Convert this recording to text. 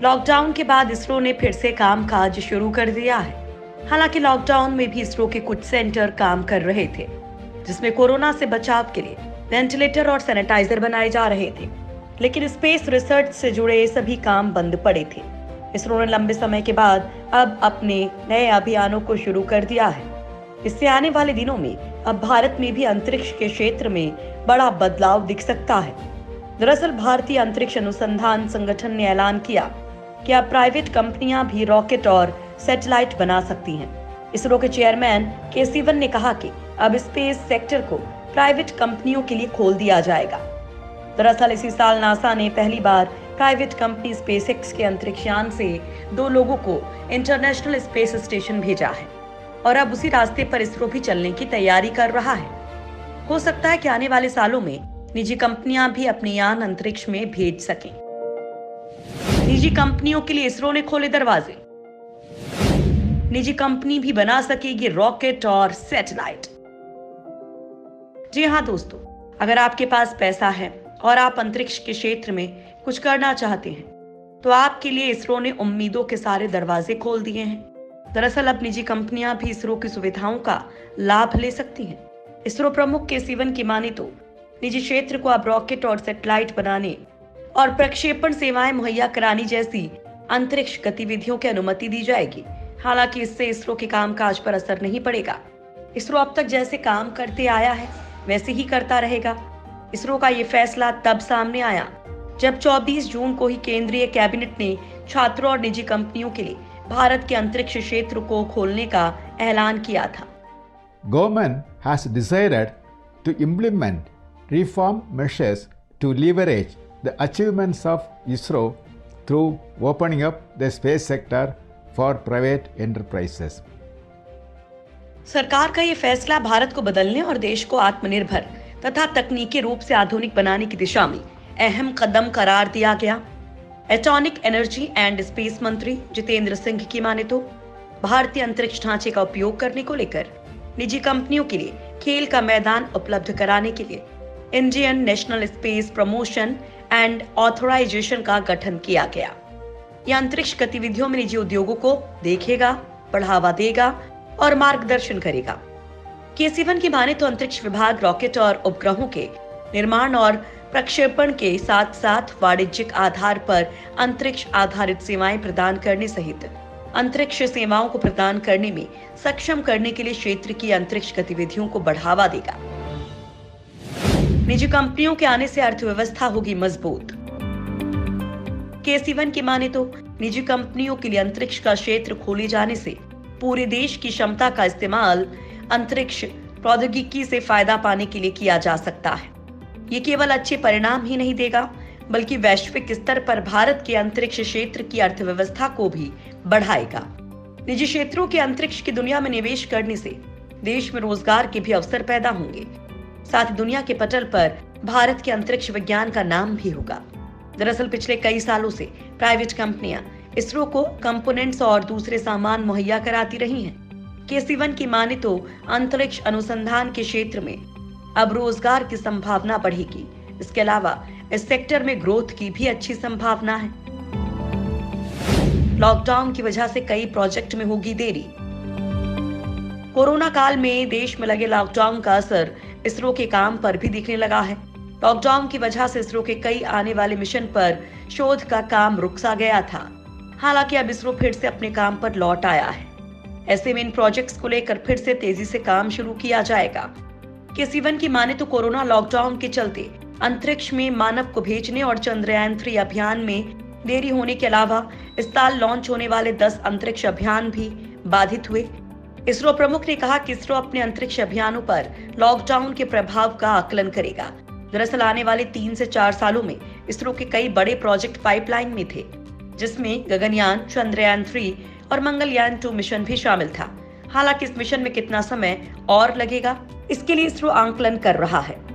Lockdown के बाद इसरो ने फिर से कामकाज शुरू कर दिया है। हालांकि लॉकडाउन में भी इसरो के कुछ सेंटर काम कर रहे थे, जिसमें कोरोना से बचाव के लिए वेंटिलेटर और सैनिटाइजर बनाए जा रहे थे, लेकिन स्पेस रिसर्च से जुड़े सभी काम बंद पड़े थे। इसरो ने लंबे समय के बाद अब अपने नए अभियानों को शुरू कर दिया है। इससे आने वाले दिनों में अब भारत में भी अंतरिक्ष के क्षेत्र में बड़ा बदलाव दिख सकता है। दरअसल भारतीय अंतरिक्ष अनुसंधान संगठन ने ऐलान किया कि अब प्राइवेट कंपनियां भी रॉकेट और सैटेलाइट बना सकती हैं। इसरो के चेयरमैन के सिवन ने कहा कि अब स्पेस सेक्टर को प्राइवेट कंपनियों के लिए खोल दिया जाएगा। दरअसल इसी साल नासा ने पहली बार प्राइवेट कंपनी स्पेसएक्स के अंतरिक्ष यान से 2 लोगों को इंटरनेशनल स्पेस स्टेशन भेजा है और अब उसी रास्ते पर इसरो भी चलने की तैयारी कर रहा है। हो सकता है कि आने वाले सालों में निजी कंपनियां भी अपने यान अंतरिक्ष में भेज सकें। निजी कंपनियों के लिए इसरो ने खोले दरवाजे। निजी कंपनी भी बना सकेगी रॉकेट और सैटेलाइट। जी हाँ दोस्तों, अगर आपके पास पैसा है और आप अंतरिक्ष के क्षेत्र में कुछ करना चाहते हैं, तो आपके लिए इसरो ने उम्मीदों के सारे दरवाजे खोल दिए हैं। दरअसल अब निजी कंपनियां भी इसरो की सुविधाओं का लाभ ले सकती हैं। इसरो प्रमुख के सिवन की माने तो निजी क्षेत्र को अब रॉकेट और सैटेलाइट बनाने और प्रक्षेपण सेवाएं मुहैया कराने जैसी अंतरिक्ष गतिविधियों की अनुमति दी जाएगी। हालांकि इससे इसरो के कामकाज पर असर नहीं पड़ेगा। इसरो अब तक जैसे काम करते आया है वैसे ही करता रहेगा। इसरो का ये फैसला तब सामने आया जब 24 जून को ही केंद्रीय कैबिनेट ने छात्रों और निजी कंपनियों के लिए भारत के अंतरिक्ष क्षेत्र को खोलने का ऐलान किया था। Government has decided to implement reform measures to leverage the achievements of ISRO through opening up the space sector for private enterprises. सरकार का ये फैसला भारत को बदलने और देश को आत्मनिर्भर तथा तकनीकी रूप से आधुनिक बनाने की दिशा में अहम कदम करार दिया गया। एटॉमिक एनर्जी एंड स्पेस मंत्री जितेंद्र सिंह की माने तो भारतीय अंतरिक्ष ढांचे का उपयोग करने को लेकर निजी कंपनियों के लिए खेल का मैदान उपलब्ध कराने के लिए Indian National Space Promotion and Authorization का गठन किया गया। यह अंतरिक्ष गतिविधियों में निजी उद्योगों को देखेगा, बढ़ावा देगा और मार्गदर्शन करेगा। के-सिवन की माने तो अंतरिक्ष विभाग रॉकेट और उपग्रहों के निर्माण और प्रक्षेपण के साथ साथ वाणिज्यिक आधार पर अंतरिक्ष आधारित सेवाएं प्रदान करने सहित अंतरिक्ष सेवाओं को प्रदान करने में सक्षम करने के लिए क्षेत्र की अंतरिक्ष गतिविधियों को बढ़ावा देगा। निजी कंपनियों के आने से अर्थव्यवस्था होगी मजबूत। के-सिवन की माने तो निजी कंपनियों के लिए अंतरिक्ष का क्षेत्र खोले जाने से पूरे देश की क्षमता का इस्तेमाल अंतरिक्ष प्रौद्योगिकी से फायदा पाने के लिए किया जा सकता है। ये केवल अच्छे परिणाम ही नहीं देगा, बल्कि वैश्विक स्तर पर भारत के अंतरिक्ष क्षेत्र की अर्थव्यवस्था को भी बढ़ाएगा। निजी क्षेत्रों के अंतरिक्ष की दुनिया में निवेश करने से देश में रोजगार के भी अवसर पैदा होंगे। साथ ही दुनिया के पटल पर भारत के अंतरिक्ष विज्ञान का नाम भी होगा। दरअसल पिछले कई सालों से प्राइवेट कंपनियां इसरो को कंपोनेंट्स और दूसरे सामान मुहैया कराती रही हैं। के-सिवन की माने तो अंतरिक्ष अनुसंधान के क्षेत्र में अब रोजगार की संभावना बढ़ेगी। इसके अलावा इस सेक्टर में ग्रोथ की भी अच्छी संभावना है। लॉकडाउन की वजह से कई प्रोजेक्ट में होगी देरी। कोरोना काल में देश में लगे लॉकडाउन का असर इसरो के काम पर भी दिखने लगा है। लॉकडाउन की वजह से इसरो के कई आने वाले मिशन पर शोध का काम रुक सा गया था। हालांकि अब इसरो फिर से अपने काम पर लौट आया है। ऐसे में इन प्रोजेक्ट्स को लेकर फिर से तेजी से काम शुरू किया जाएगा। के-सिवन की माने तो कोरोना लॉकडाउन के चलते अंतरिक्ष में मानव को भेजने और चंद्रयान-3 अभियान में देरी होने के अलावा इस साल लॉन्च होने वाले 10 अंतरिक्ष अभियान भी बाधित हुए। इसरो प्रमुख ने कहा कि इसरो अपने अंतरिक्ष अभियानों पर लॉकडाउन के प्रभाव का आकलन करेगा। दरअसल आने वाले 3 से 4 सालों में इसरो के कई बड़े प्रोजेक्ट पाइपलाइन में थे, जिसमें गगनयान, चंद्रयान-3 और मंगलयान-2 मिशन भी शामिल था। हालांकि इस मिशन में कितना समय और लगेगा, इसके लिए इसरो आंकलन कर रहा है।